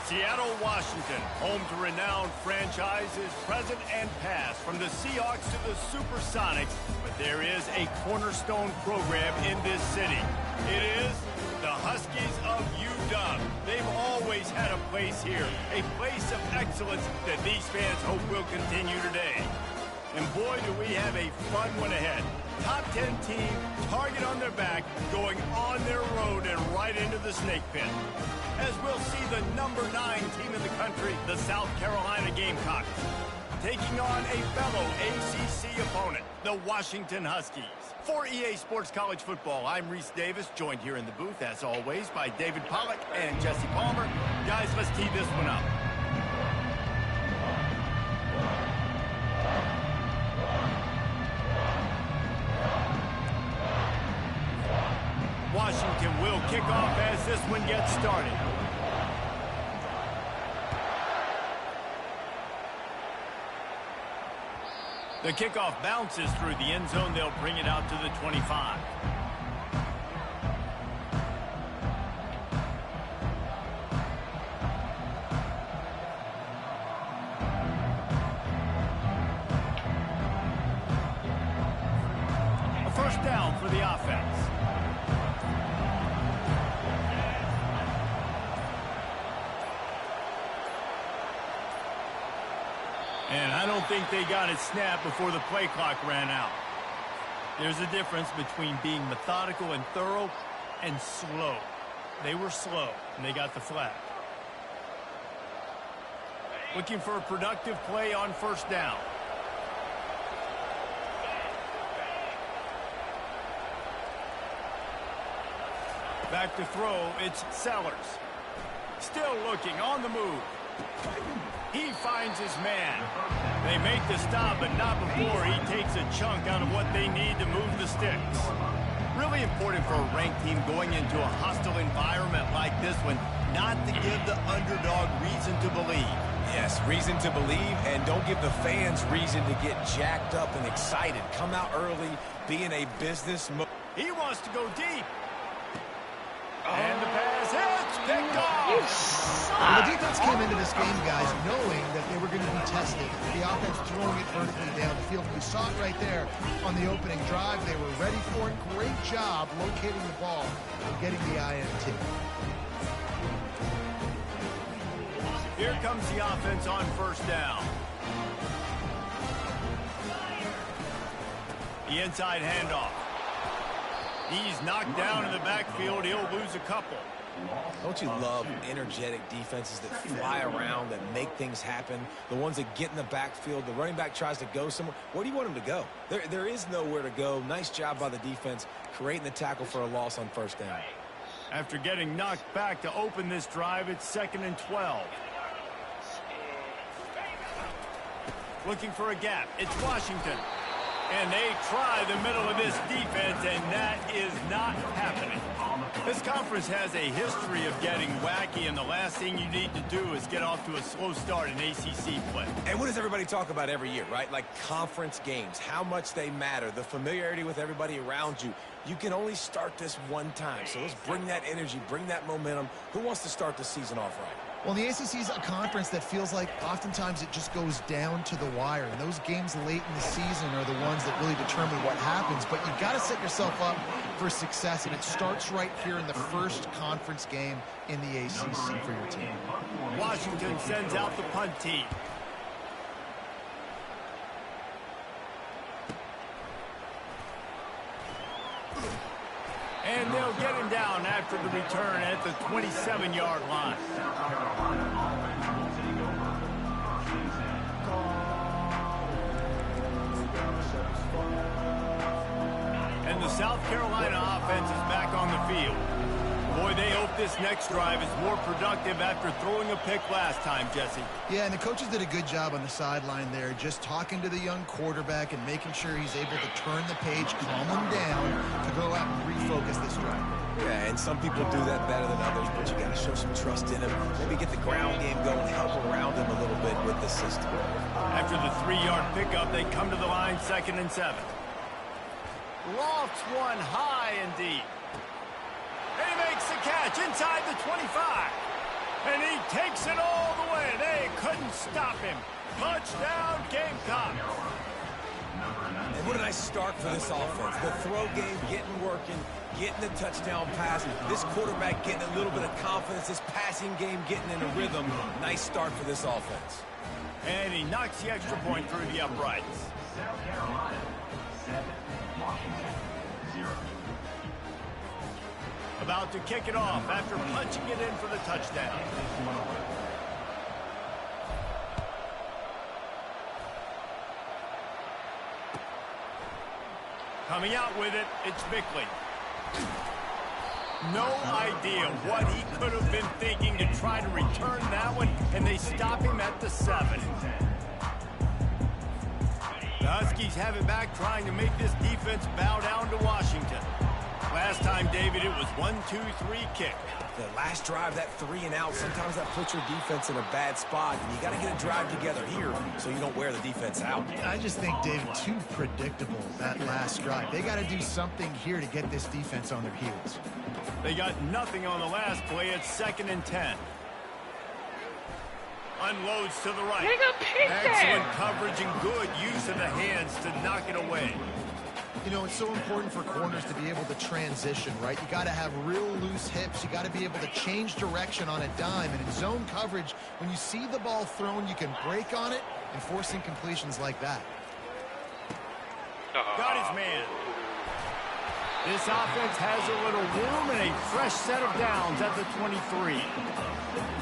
Seattle, Washington, home to renowned franchises present and past, from the Seahawks to the Supersonics, but there is a cornerstone program in this city. It is the Huskies of UW. They've always had a place here, a place of excellence that these fans hope will continue today. And boy, do we have a fun one ahead. Top 10 team, target on their back, going on their road and right into the snake pit. As we'll see the number 9 team in the country, the South Carolina Gamecocks, taking on a fellow ACC opponent, the Washington Huskies. For EA Sports College Football, I'm Reese Davis, joined here in the booth, as always, by David Pollack and Jesse Palmer. Guys, let's tee this one up. Washington will kick off as this one gets started. The kickoff bounces through the end zone. They'll bring it out to the 25. A first down for the offense. And I don't think they got it snapped before the play clock ran out. There's a difference between being methodical and thorough and slow. They were slow, and they got the flag. Looking for a productive play on first down. Back to throw, it's Sellers. Still looking, on the move. He finds his man. They make the stop, but not before he takes a chunk out of what they need to move the sticks. Really important for a ranked team going into a hostile environment like this one, not to give the underdog reason to believe. Yes, reason to believe, and don't give the fans reason to get jacked up and excited. Come out early, be in a business mode. He wants to go deep. And the pass hits, picked off. Well, the defense came into this game, guys, knowing that they were going to be tested. The offense throwing it vertically down the field. We saw it right there on the opening drive. They were ready for it. Great job locating the ball and getting the INT. Here comes the offense on first down. The inside handoff. He's knocked down in the backfield. He'll lose a couple. Don't you love energetic defenses that fly around, that make things happen? The ones that get in the backfield, the running back tries to go somewhere. Where do you want him to go? There is nowhere to go. Nice job by the defense, creating the tackle for a loss on first down. After getting knocked back to open this drive, it's 2nd and 12. Looking for a gap. It's Washington. And they try the middle of this defense, and that is not happening. This conference has a history of getting wacky, and the last thing you need to do is get off to a slow start in ACC play. And what does everybody talk about every year, right? Like conference games, how much they matter, the familiarity with everybody around you. You can only start this one time, so let's bring that energy, bring that momentum. Who wants to start the season off right? Well, the ACC is a conference that feels like oftentimes it just goes down to the wire. And those games late in the season are the ones that really determine what happens. But you've got to set yourself up for success, and it starts right here in the first conference game in the ACC for your team. Washington sends out the punt team. And they'll get him down after the return at the 27-yard line. And the South Carolina offense is back on the field. Boy, they hope this next drive is more productive after throwing a pick last time, Jesse. Yeah, and the coaches did a good job on the sideline there, just talking to the young quarterback and making sure he's able to turn the page, calm him down to go out and refocus this drive. Yeah, and some people do that better than others, but you got to show some trust in him. Maybe get the ground game going, help around him a little bit with the system. After the 3-yard pickup, they come to the line, 2nd and 7. Lofts one high and deep. And he makes the catch inside the 25. And he takes it all the way. They couldn't stop him. Touchdown, Gamecock. And what a nice start for this offense. The throw game getting working, getting the touchdown pass. This quarterback getting a little bit of confidence. This passing game getting in a rhythm. Nice start for this offense. And he knocks the extra point through the uprights. South Carolina, 7, Washington, 0. About to kick it off after punching it in for the touchdown. Coming out with it, it's Bickley. No idea what he could have been thinking to try to return that one, and they stop him at the 7. The Huskies have it back, trying to make this defense bow down to Washington. Last time, David, it was 1-2-3 kick. The last drive, that 3 and out, sometimes that puts your defense in a bad spot, and you got to get a drive together here so you don't wear the defense out. I just think, David, too predictable, that last drive. They got to do something here to get this defense on their heels. They got nothing on the last play. It's 2nd and 10. Unloads to the right. Excellent coverage and good use of the hands to knock it away. You know, it's so important for corners to be able to transition, right? You got to have real loose hips. You got to be able to change direction on a dime. And in zone coverage, when you see the ball thrown, you can break on it and force incompletions like that. Got his man. This offense has a little room and a fresh set of downs at the 23.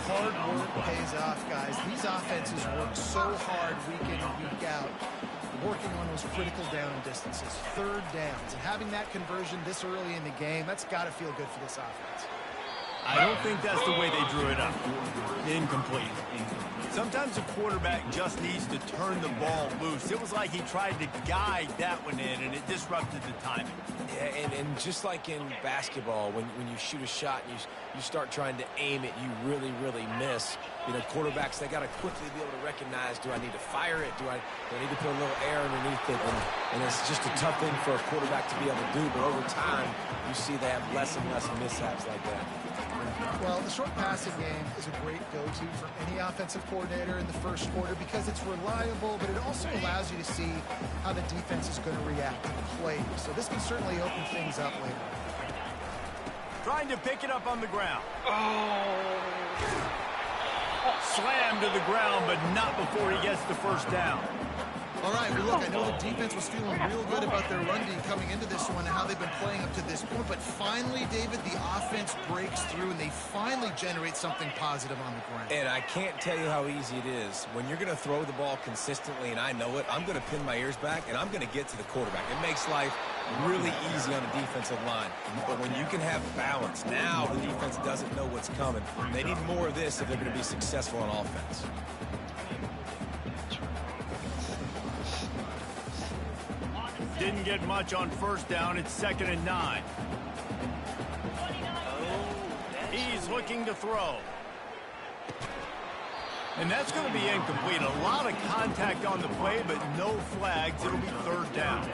Hard work pays off, guys. These offenses work so hard week in and week out, working on those critical down distances, 3rd downs, and having that conversion this early in the game, that's got to feel good for this offense. I don't think that's the way they drew it up. Incomplete. Sometimes a quarterback just needs to turn the ball loose. It was like he tried to guide that one in, and it disrupted the timing. Yeah, and just like in basketball, when you shoot a shot and you start trying to aim it, you really miss. You know, quarterbacks, they got to quickly be able to recognize, do I need to fire it? Do I need to put a little air underneath it? And it's just a tough thing for a quarterback to be able to do. But over time, you see they have less and less mishaps like that. Well, the short passing game is a great go-to for any offensive coordinator in the first quarter because it's reliable, but it also allows you to see how the defense is going to react to the play. So this can certainly open things up later. Trying to pick it up on the ground. Slammed to the ground, but not before he gets the first down. All right, well, look, I know the defense was feeling real good about their run D coming into this one and how they've been playing up to this point, but finally, David, the offense breaks through and they finally generate something positive on the ground. And I can't tell you how easy it is. When you're going to throw the ball consistently, and I know it, I'm going to pin my ears back, and I'm going to get to the quarterback. It makes life really easy on the defensive line. But when you can have balance, now the defense doesn't know what's coming. They need more of this if they're going to be successful on offense. Didn't get much on first down. It's 2nd and 9. He's looking to throw. And that's going to be incomplete. A lot of contact on the play, but no flags. It'll be 3rd down.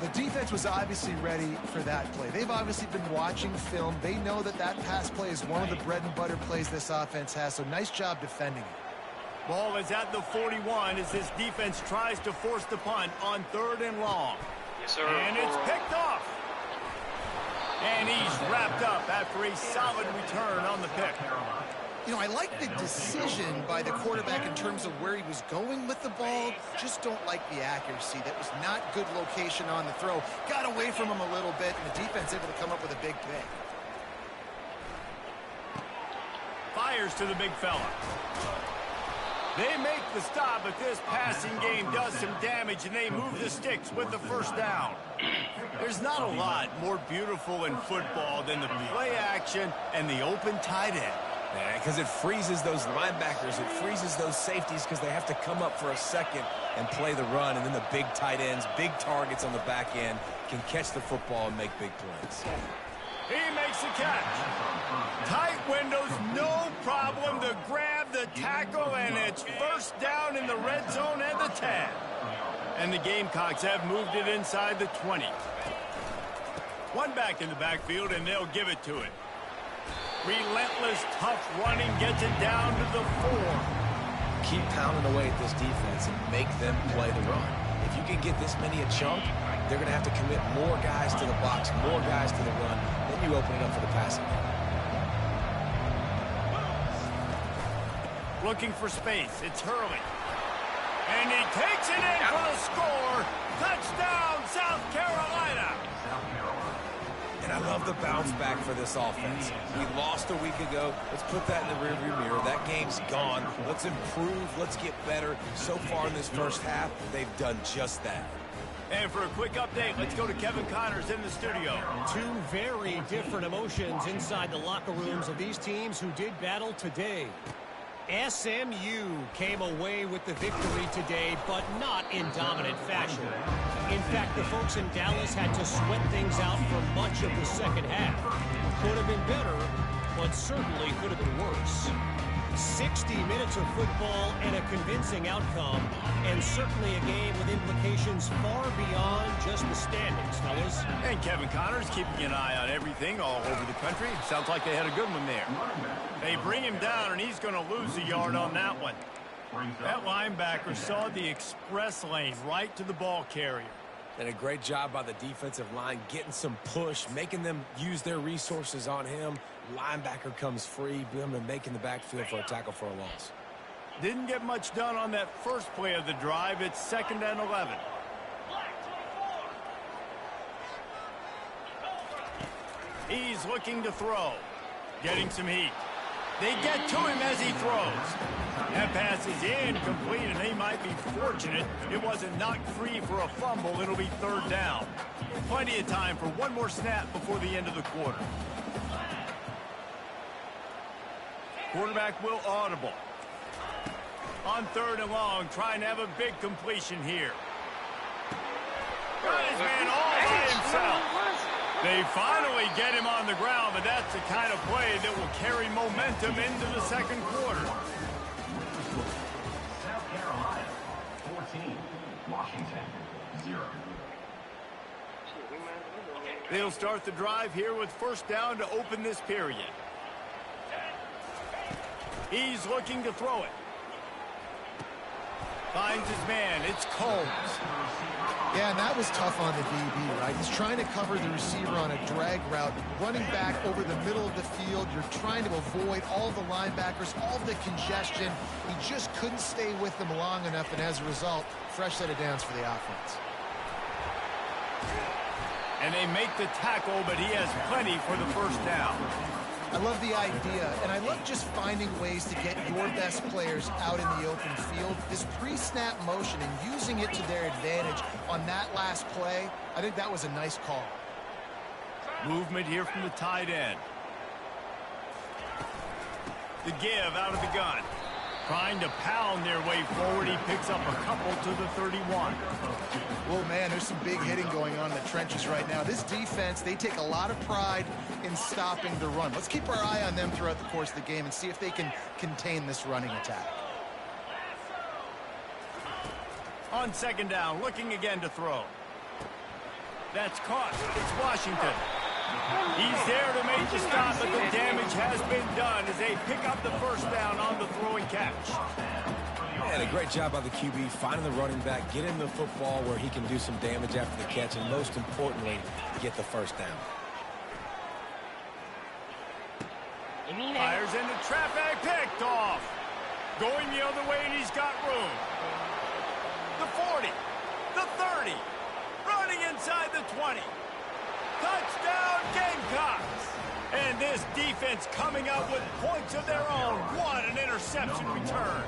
The defense was obviously ready for that play. They've obviously been watching film. They know that that pass play is one of the bread and butter plays this offense has, so nice job defending it. Ball is at the 41 as this defense tries to force the punt on 3rd and long. Yes, sir. And it's picked off. And he's wrapped up after a solid return on the pick. You know, I like the decision by the quarterback in terms of where he was going with the ball. Just don't like the accuracy. That was not good location on the throw. Got away from him a little bit, and the defense able to come up with a big pick. Fires to the big fella. They make the stop, but this passing game does some damage, and they move the sticks with the first down. There's not a lot more beautiful in football than the play action and the open tight end. Yeah, because it freezes those linebackers. It freezes those safeties because they have to come up for a second and play the run. And then the big tight ends, big targets on the back end can catch the football and make big plays. He makes the catch. Tight windows, no problem to grab the tackle, and it's first down in the red zone at the 10. And the Gamecocks have moved it inside the 20. One back in the backfield, and they'll give it to it. Relentless, tough running gets it down to the 4. Keep pounding away at this defense and make them play the run. If you can get this many a chunk, they're going to have to commit more guys to the box, more guys to the run. Then you open it up for the passing game. Looking for space. It's Hurley. And he takes it in for the score. Touchdown, South Carolina. And I love the bounce back for this offense. We lost a week ago. Let's put that in the rearview mirror. That game's gone. Let's improve. Let's get better. So far in this first half, they've done just that. And for a quick update, let's go to Kevin Connors in the studio. Two very different emotions inside the locker rooms of these teams who did battle today. SMU came away with the victory today, but not in dominant fashion. In fact, the folks in Dallas had to sweat things out for much of the second half. Could have been better, but certainly could have been worse. 60 minutes of football and a convincing outcome, and certainly a game with implications far beyond just the standings, fellas. And Kevin Connors keeping an eye on everything all over the country. Sounds like they had a good one there. They bring him down, and he's going to lose a yard on that one. That linebacker saw the express lane right to the ball carrier. And a great job by the defensive line getting some push, making them use their resources on him. Linebacker comes free, boom, and making the backfield for a tackle for a loss. Didn't get much done on that first play of the drive. It's 2nd and 11. He's looking to throw. Getting some heat. They get to him as he throws. That pass is incomplete, and they might be fortunate it wasn't knocked free for a fumble. It'll be 3rd down. Plenty of time for one more snap before the end of the quarter. Quarterback will audible. On 3rd and long, trying to have a big completion here. Got his man all by himself. They finally get him on the ground, but that's the kind of play that will carry momentum into the second quarter. South Carolina, 14. Washington, 0. They'll start the drive here with 1st down to open this period. He's looking to throw it. Finds his man. It's Combs. Yeah, and that was tough on the DB, right? He's trying to cover the receiver on a drag route, running back over the middle of the field. You're trying to avoid all the linebackers, all the congestion. He just couldn't stay with them long enough, and as a result, fresh set of downs for the offense. And they make the tackle, but he has plenty for the 1st down. I love the idea, and I love just finding ways to get your best players out in the open field. This pre-snap motion and using it to their advantage on that last play, I think that was a nice call. Movement here from the tight end. The give out of the gun. Trying to pound their way forward. He picks up a couple to the 31. Well, man, there's some big hitting going on in the trenches right now. This defense, they take a lot of pride in stopping the run. Let's keep our eye on them throughout the course of the game and see if they can contain this running attack. On 2nd down, looking again to throw. That's caught. It's Washington. He's there to make the stop, but the damage has been done as they pick up the 1st down on the throwing catch. And a great job by the QB finding the running back, get him the football where he can do some damage after the catch, and most importantly, get the 1st down. Fires into traffic, picked off. Going the other way, and he's got room. The 40, the 30, running inside the 20. Touchdown, Gamecocks! And this defense coming up with points of their own. What an interception return.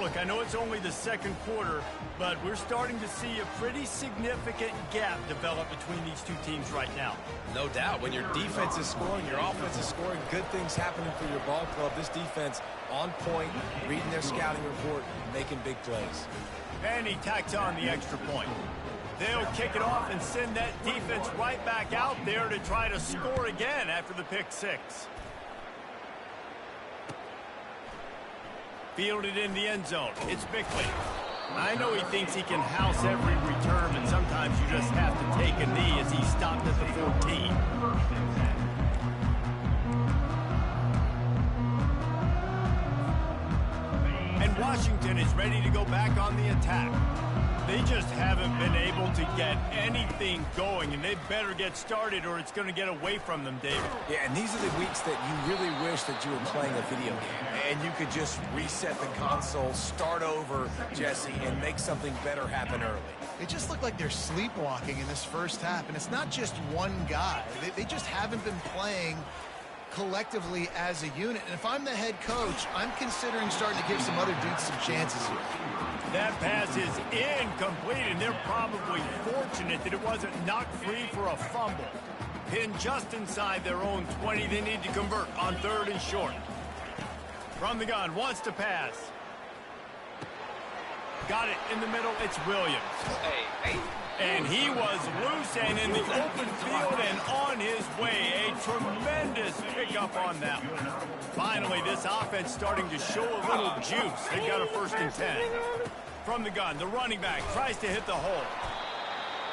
Look, I know it's only the 2nd quarter, but we're starting to see a pretty significant gap develop between these two teams right now. No doubt. When your defense is scoring, your offense is scoring, good things happening for your ball club. This defense on point, reading their scouting report, making big plays. And he tacks on the extra point. They'll kick it off and send that defense right back out there to try to score again after the pick 6. Fielded in the end zone. It's Bickley. I know he thinks he can house every return, but sometimes you just have to take a knee as he stopped at the 14. Washington is ready to go back on the attack. They just haven't been able to get anything going, and they better get started or it's going to get away from them, David. Yeah, and these are the weeks that you really wish that you were playing a video game and you could just reset the console, start over, Jesse, and make something better happen early. It just looked like they're sleepwalking in this first half, and it's not just one guy. They just haven't been playing collectively as a unit. And if I'm the head coach, I'm considering starting to give some other dudes some chances here. That pass is incomplete, and they're probably fortunate that it wasn't knocked free for a fumble. Pinned just inside their own 20, they need to convert on 3rd and short. From the gun, wants to pass. Got it in the middle, it's Williams. And he was loose and in the open field and on his way. A tremendous pickup on that one. Finally, this offense starting to show a little juice. They've got a 1st and 10. From the gun, the running back tries to hit the hole.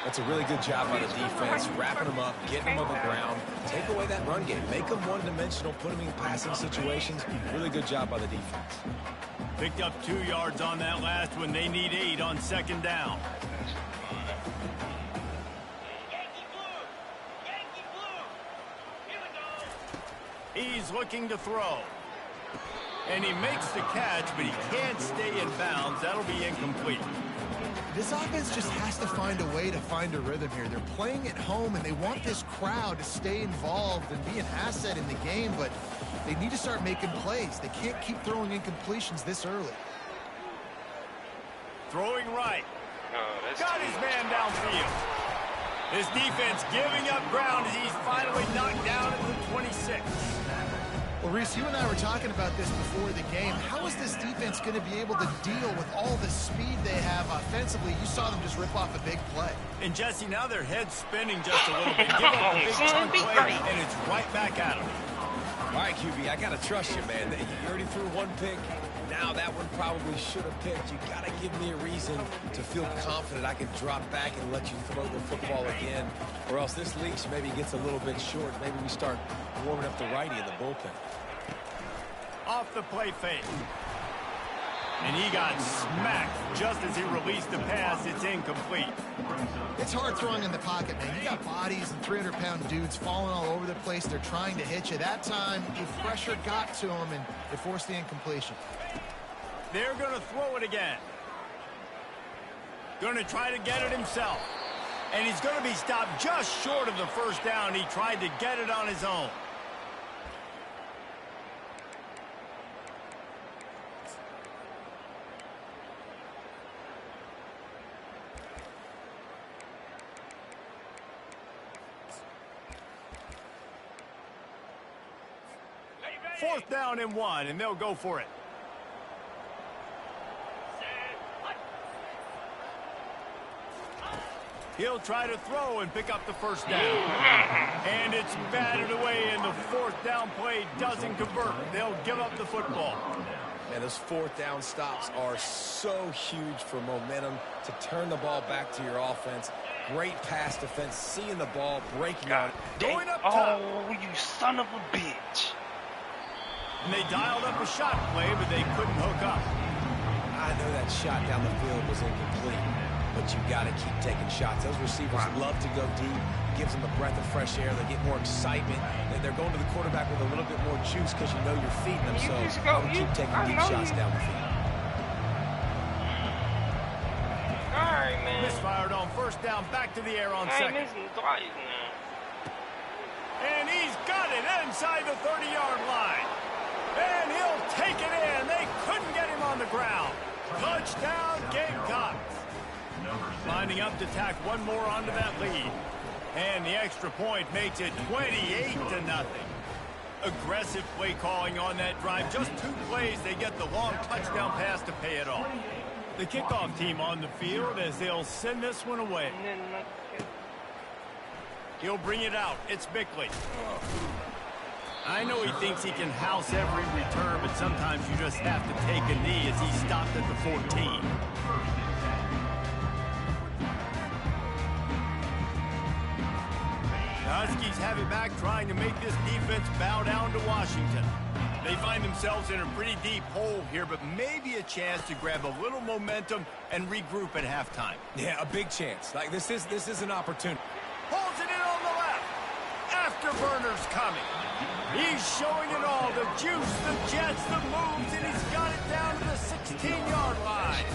That's a really good job by the defense, wrapping them up, getting them on the ground, take away that run game, make them one-dimensional, put them in passing situations. Really good job by the defense. Picked up 2 yards on that last one. They need 8 on 2nd down. He's looking to throw. And he makes the catch, but he can't stay in bounds. That'll be incomplete. This offense just has to find a way to find a rhythm here. They're playing at home, and they want this crowd to stay involved and be an asset in the game, but they need to start making plays. They can't keep throwing incompletions this early. Throwing right. Got his man downfield. His defense giving up ground as he's finally knocked down at the 26. Well, Reese, you and I were talking about this before the game. How is this defense going to be able to deal with all the speed they have offensively? You saw them just rip off a big play. And, Jesse, now their head's spinning just a little bit. Give up a big chunk play, and it's right back at them. All right, QB, I got to trust you, man. You already threw 1 pick. Now that one probably should have picked. You got to give me a reason to feel confident I can drop back and let you throw the football again, or else this leash maybe gets a little bit short. Maybe we start warming up the righty in the bullpen. Off the play fake. And he got smacked just as he released the pass. It's incomplete. It's hard throwing in the pocket, man. You got bodies and 300-pound dudes falling all over the place. They're trying to hit you. That time, the pressure got to him, and it forced the incompletion. They're going to throw it again. Going to try to get it himself. And he's going to be stopped just short of the 1st down. He tried to get it on his own. Fourth down and 1, and they'll go for it. He'll try to throw and pick up the 1st down. And it's batted away, and the 4th down play doesn't convert. They'll give up the football. Man, those 4th down stops are so huge for momentum to turn the ball back to your offense. Great pass defense, seeing the ball, breaking on it. Going up top. Oh, you son of a bitch. And they dialed up a shot play, but they couldn't hook up. I know that shot down the field was incomplete, but you got to keep taking shots. Those receivers love to go deep. It gives them a breath of fresh air. They get more excitement. And they're going to the quarterback with a little bit more juice because you know you're feeding them. So I would keep taking deep shots down the field. All right, man. Misfired on 1st down, back to the air on 2nd. And he's got it inside the 30-yard line. And he'll take it in. They couldn't get him on the ground. Touchdown, Gamecocks. Lining up to tack one more onto that lead. And the extra point makes it 28-0. Aggressive play calling on that drive. Just 2 plays, they get the long touchdown pass to pay it off. The kickoff team on the field as they'll send this one away. He'll bring it out. It's Bickley. I know he thinks he can house every return, but sometimes you just have to take a knee as he stopped at the 14. The Huskies have it back, trying to make this defense bow down to Washington. They find themselves in a pretty deep hole here, but maybe a chance to grab a little momentum and regroup at halftime. Yeah, a big chance. Like this is an opportunity. Holds it in on the left. Afterburner's coming. He's showing it all. The juice, the jets, the moves, and he's got it down to the 16-yard line.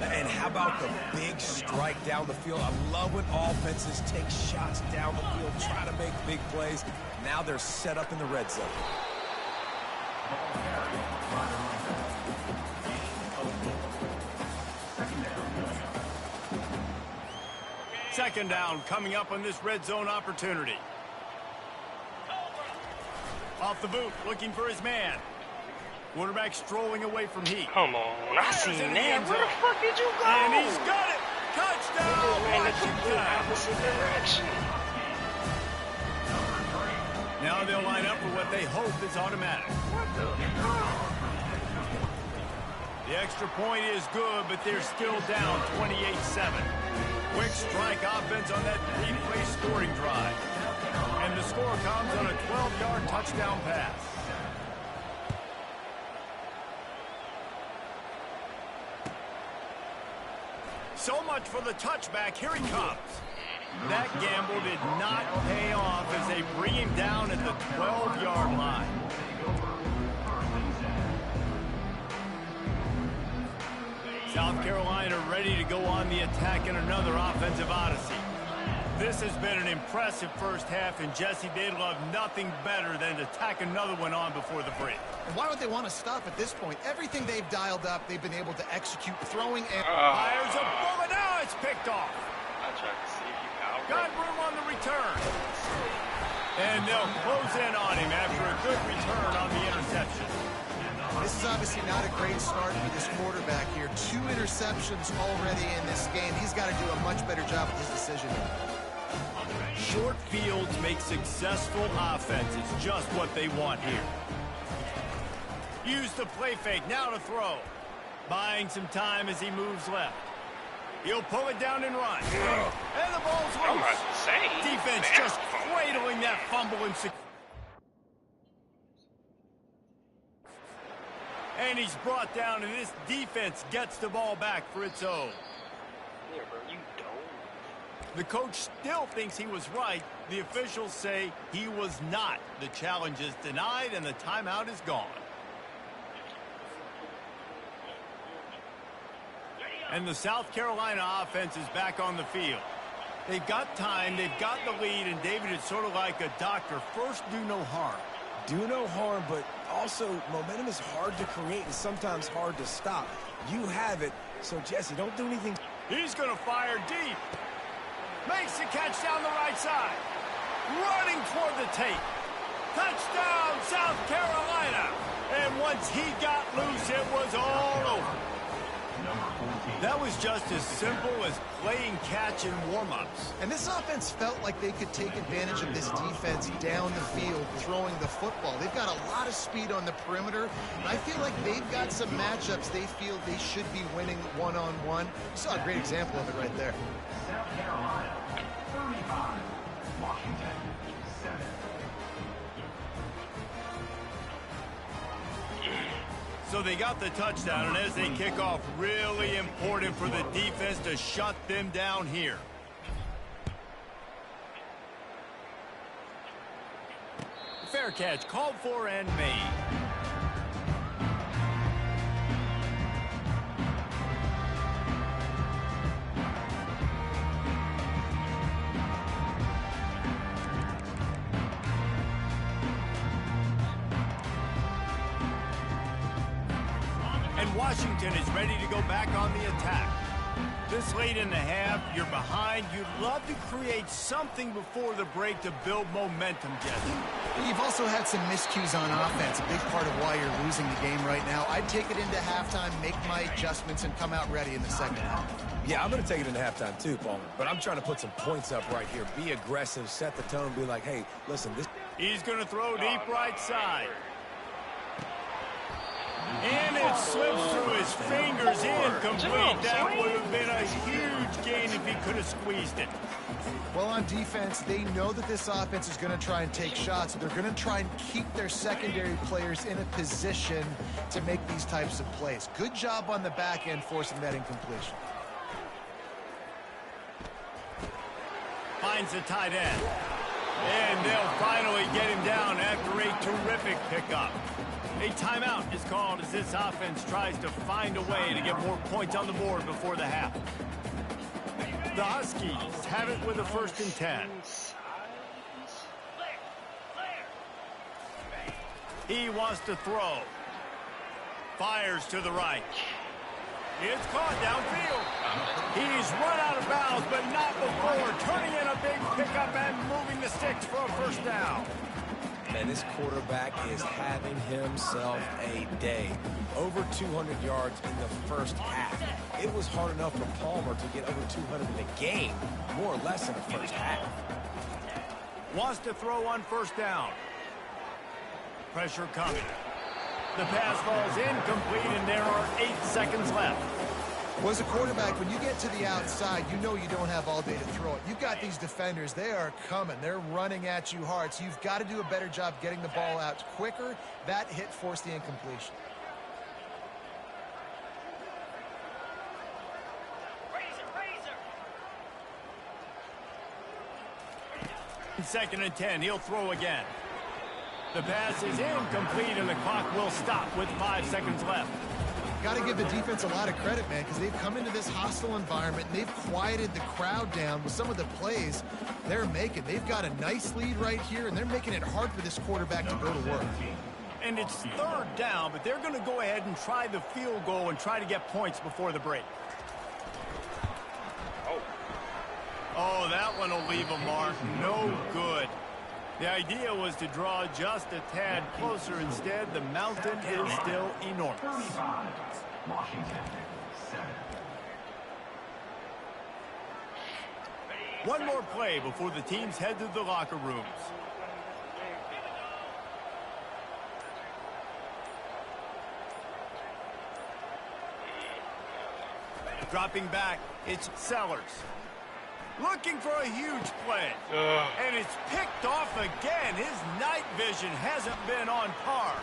And how about the big strike down the field? I love when offenses take shots down the field, try to make big plays. Now they're set up in the red zone. Second down coming up on this red zone opportunity. Off the boot, looking for his man. Quarterback strolling away from heat. Come on, I seen that. Where the fuck did you go? And he's got it. Touchdown, Washington. Opposite direction. Now they'll line up for what they hope is automatic. The extra point is good, but they're still down 28-7. Quick strike offense on that three-play scoring drive. And the score comes on a 12-yard touchdown pass. So much for the touchback. Here he comes. That gamble did not pay off as they bring him down at the 12-yard line. South Carolina ready to go on the attack in another offensive odyssey. This has been an impressive first half, and Jesse, they'd love nothing better than to tack another one on before the break. And why would they want to stop at this point? Everything they've dialed up, they've been able to execute, throwing and... Fires a bullet. Now it's picked off. I tried to see if you Got room on the return. And they'll close in on him after a good return on the interception. This is obviously not a great start for this quarterback here. 2 interceptions already in this game. He's got to do a much better job with his decision. Short fields make successful offenses just what they want here. Use the play fake, now to throw. Buying some time as he moves left. He'll pull it down and run. And the ball's loose. I'm about to say. Defense just cradling that fumble and and he's brought down, and this defense gets the ball back for its own. Yeah, bro, you don't. The coach still thinks he was right. The officials say he was not. The challenge is denied, and the timeout is gone. And the South Carolina offense is back on the field. They've got time, they've got the lead, and David, it's sort of like a doctor. First, do no harm. Do no harm, but also momentum is hard to create and sometimes hard to stop. You have it, so Jesse, don't do anything. He's going to fire deep. Makes the catch down the right side. Running toward the tape. Touchdown, South Carolina. And once he got loose, it was all over. That was just as simple as playing catch in warm-ups. And this offense felt like they could take advantage of this defense down the field, throwing the football. They've got a lot of speed on the perimeter, and I feel like they've got some matchups they feel they should be winning one-on-one. Saw a great example of it right there. South Carolina, 35. Washington, 7. So they got the touchdown, and as they kick off, really important for the defense to shut them down here. Fair catch called for and made. And Washington is ready to go back on the attack. This late in the half, you're behind. You'd love to create something before the break to build momentum, Jesse. You've also had some miscues on offense, a big part of why you're losing the game right now. I'd take it into halftime, make my adjustments, and come out ready in the second half. Yeah, I'm going to take it into halftime too, Palmer. But I'm trying to put some points up right here. Be aggressive, set the tone, be like, hey, listen, this... He's going to throw deep right side. And it slips through his fingers, incomplete. That would have been a huge gain if he could have squeezed it. Well, on defense, they know that this offense is going to try and take shots. So they're going to try and keep their secondary players in a position to make these types of plays. Good job on the back end forcing that incompletion. Finds the tight end. And they'll finally get him down after a terrific pickup. A timeout is called as this offense tries to find a way to get more points on the board before the half. The Huskies have it with a 1st and 10. He wants to throw. Fires to the right. It's caught downfield. He's run out of bounds, but not before turning in a big pickup and moving the sticks for a 1st down. And this quarterback is having himself a day. Over 200 yards in the 1st half. It was hard enough for Palmer to get over 200 in the game, more or less in the 1st half. Wants to throw on 1st down. Pressure coming. The pass falls incomplete, and there are 8 seconds left. Well, as a quarterback, when you get to the outside, you know you don't have all day to throw it. You've got these defenders. They are coming. They're running at you hard. So you've got to do a better job getting the ball out quicker. That hit forced the incompletion. 2nd and 10. He'll throw again. The pass is incomplete, and the clock will stop with 5 seconds left. Got to give the defense a lot of credit, man, because they've come into this hostile environment, and they've quieted the crowd down with some of the plays they're making. They've got a nice lead right here, and they're making it hard for this quarterback to go to work. And it's 3rd down, but they're going to go ahead and try the field goal and try to get points before the break. Oh, that one will leave a mark. No good. The idea was to draw just a tad closer. Instead, the mountain is still enormous. Washington, 7. One more play before the teams head to the locker rooms. Dropping back, it's Sellers. Looking for a huge play. And it's picked off again. His night vision hasn't been on par.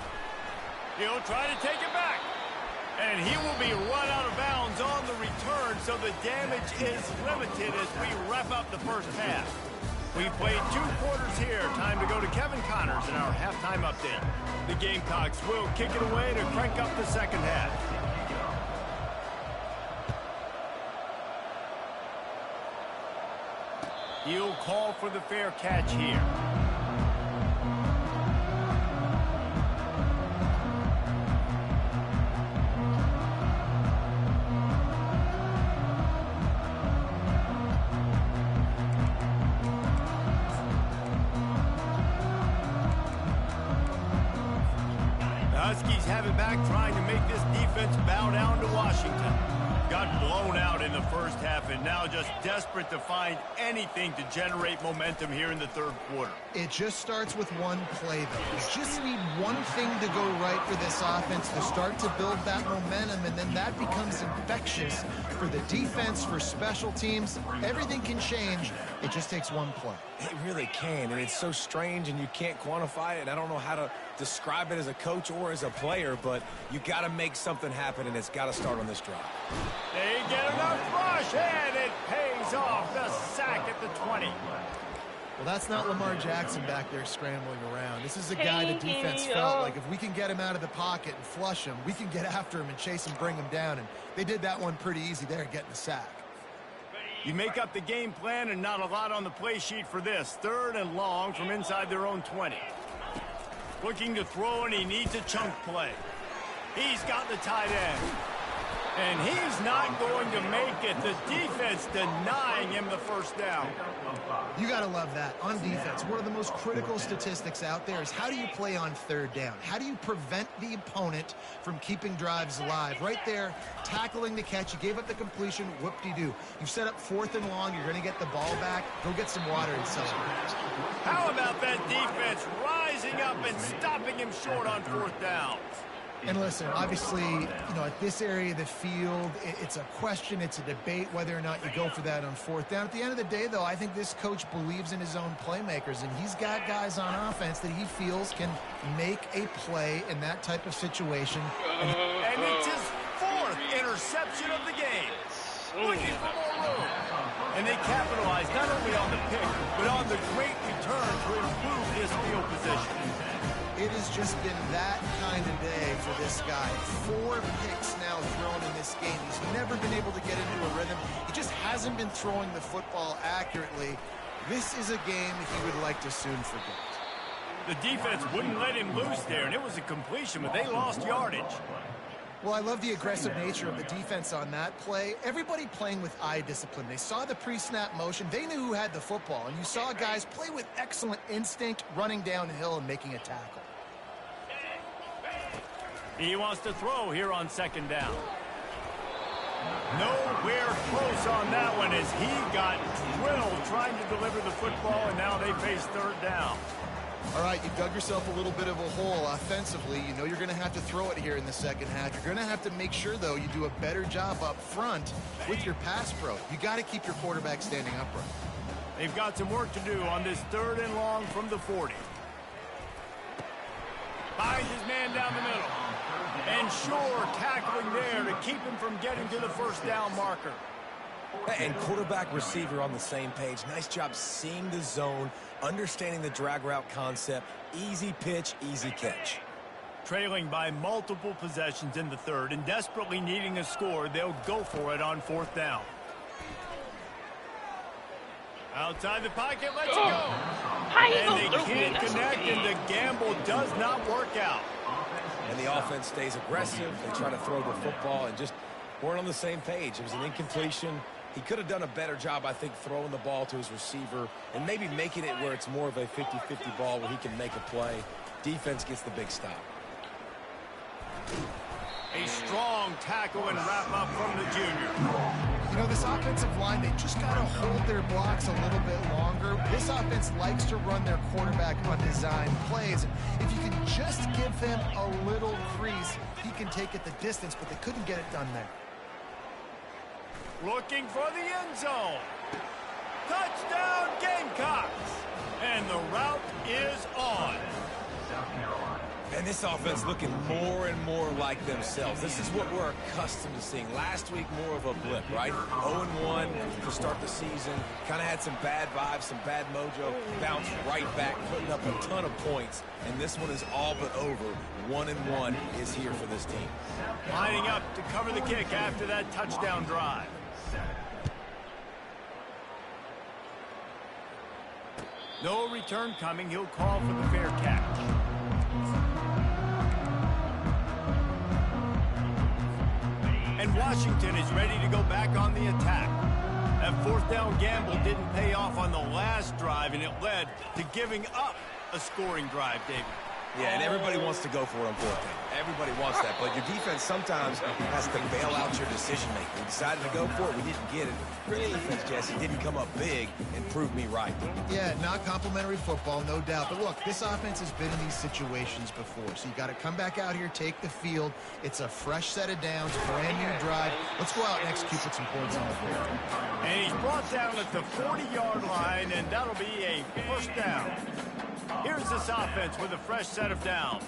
He'll try to take it back. And he will be run out of bounds on the return, so the damage is limited as we wrap up the 1st half. We played 2 quarters here. Time to go to Kevin Connors in our halftime update. The Gamecocks will kick it away to crank up the 2nd half. He'll call for the fair catch here. The Huskies have it back, trying to make this defense bow down to Washington. Got blown out in the 1st half, and now just desperate to find anything to generate momentum here in the 3rd quarter. It just starts with one play, though. You just need one thing to go right for this offense to start to build that momentum, and then that becomes infectious for the defense, for special teams. Everything can change. It just takes one play. It really can, and it's so strange, and you can't quantify it. I don't know how to describe it as a coach or as a player, but you got to make something happen, and it's got to start on this drive. They get enough rush, and it pays off. The sack at the 20. Well, that's not Lamar Jackson back there scrambling around. This is a guy the defense felt like if we can get him out of the pocket and flush him, we can get after him and chase him, bring him down. And they did that one pretty easy there, getting the sack. You make up the game plan, and not a lot on the play sheet for this. 3rd and long from inside their own 20. Looking to throw, and he needs a chunk play. He's got the tight end. And he's not going to make it. The defense denying him the 1st down. You got to love that. On defense, one of the most critical statistics out there is how do you play on 3rd down? How do you prevent the opponent from keeping drives alive? Right there, tackling the catch. You gave up the completion. Whoop-de-doo. You've set up 4th and long. You're going to get the ball back. Go get some water and celebrate. How about that defense rising up and stopping him short on 4th down? And listen, obviously, at this area of the field, it's a question, it's a debate whether or not you go for that on fourth down. At the end of the day, though, I think this coach believes in his own playmakers, and he's got guys on offense that he feels can make a play in that type of situation. And it's his fourth interception of the game. Looking for more room. And they capitalize not only on the pick, but on the great return to improve his field position. It has just been that kind of day for this guy. 4 picks now thrown in this game. He's never been able to get into a rhythm. He just hasn't been throwing the football accurately. This is a game he would like to soon forget. The defense wouldn't let him loose there, and it was a completion, but they lost yardage. Well, I love the aggressive nature of the defense on that play. Everybody playing with eye discipline. They saw the pre-snap motion. They knew who had the football, and you saw guys play with excellent instinct, running downhill and making a tackle. He wants to throw here on second down. Nowhere close on that one as he got drilled trying to deliver the football, and now they face third down. All right, you dug yourself a little bit of a hole offensively. You know you're going to have to throw it here in the second half. You're going to have to make sure, though, you do a better job up front with your pass pro. You got to keep your quarterback standing upright. They've got some work to do on this third and long from the 40. Finds his man down the middle. And sure, tackling there to keep him from getting to the first down marker. And quarterback receiver on the same page. Nice job seeing the zone, understanding the drag route concept. Easy pitch, easy catch. Trailing by multiple possessions in the third and desperately needing a score, they'll go for it on fourth down. Outside the pocket, let's go. And they can't connect, and the gamble does not work out. And the offense stays aggressive. They try to throw the football and just weren't on the same page. It was an incompletion. He could have done a better job, I think, throwing the ball to his receiver and maybe making it where it's more of a 50-50 ball where he can make a play. Defense gets the big stop. A strong tackle and wrap up from the junior. You know, this offensive line, they just got to hold their blocks a little bit longer. This offense likes to run their quarterback on design plays. And if you can just give him a little crease, he can take it the distance, but they couldn't get it done there. Looking for the end zone. Touchdown, Gamecocks. And the route is on. And this offense looking more and more like themselves. This is what we're accustomed to seeing. Last week, more of a blip, right? 0-1 to start the season. Kind of had some bad vibes, some bad mojo. Bounced right back, putting up a ton of points. And this one is all but over. 1-1 is here for this team. Lining up to cover the kick after that touchdown drive. No return coming. He'll call for the fair catch. And Washington is ready to go back on the attack. That fourth down gamble didn't pay off on the last drive, and it led to giving up a scoring drive, David. Yeah, and everybody wants to go for it on fourth down. Everybody wants that, but your defense sometimes has to bail out your decision-making. We decided to go for it. We didn't get it. Your defense, Jesse, didn't come up big and prove me right. Yeah, not complimentary football, no doubt. But look, this offense has been in these situations before, so you got to come back out here, take the field. It's a fresh set of downs, brand new drive. Let's go out and execute with some points on the board. And he's brought down at the 40-yard line, and that'll be a first down. Here's this offense with a fresh set of downs.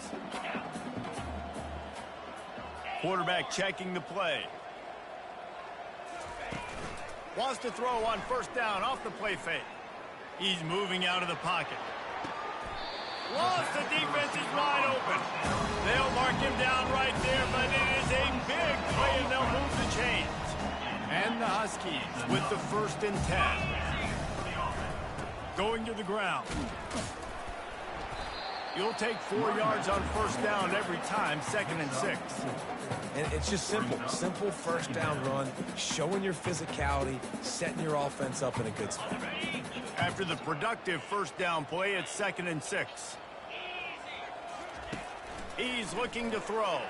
Quarterback checking the play. Wants to throw on first down off the play fake. He's moving out of the pocket. Lost, the defense is wide open. They'll mark him down right there, but it is a big play, and they'll move the chains. And the Huskies with the 1st and 10. Going to the ground. You'll take 4 yards on first down every time, 2nd and 6. And it's just simple. Simple first down run, showing your physicality, setting your offense up in a good spot. After the productive first down play, it's 2nd and 6. He's looking to throw.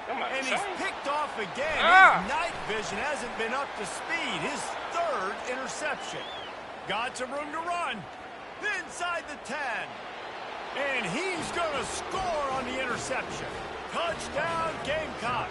And he's picked off again. His night vision hasn't been up to speed. His 3rd interception. Got some room to run. Inside the 10. And he's going to score on the interception. Touchdown, Gamecocks!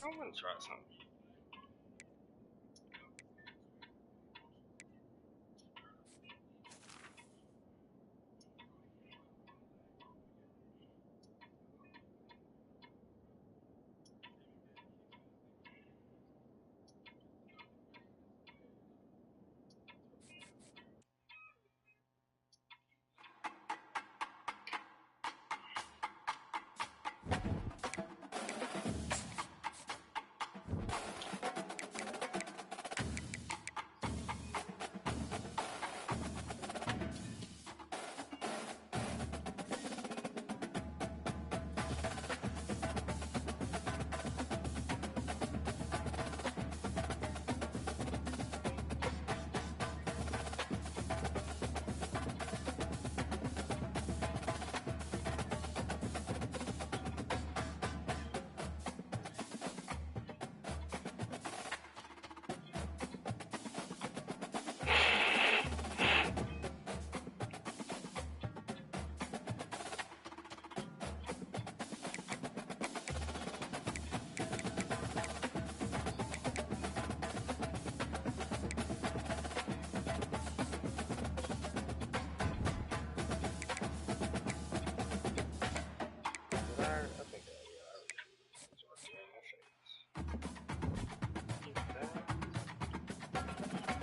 I'm gonna try something.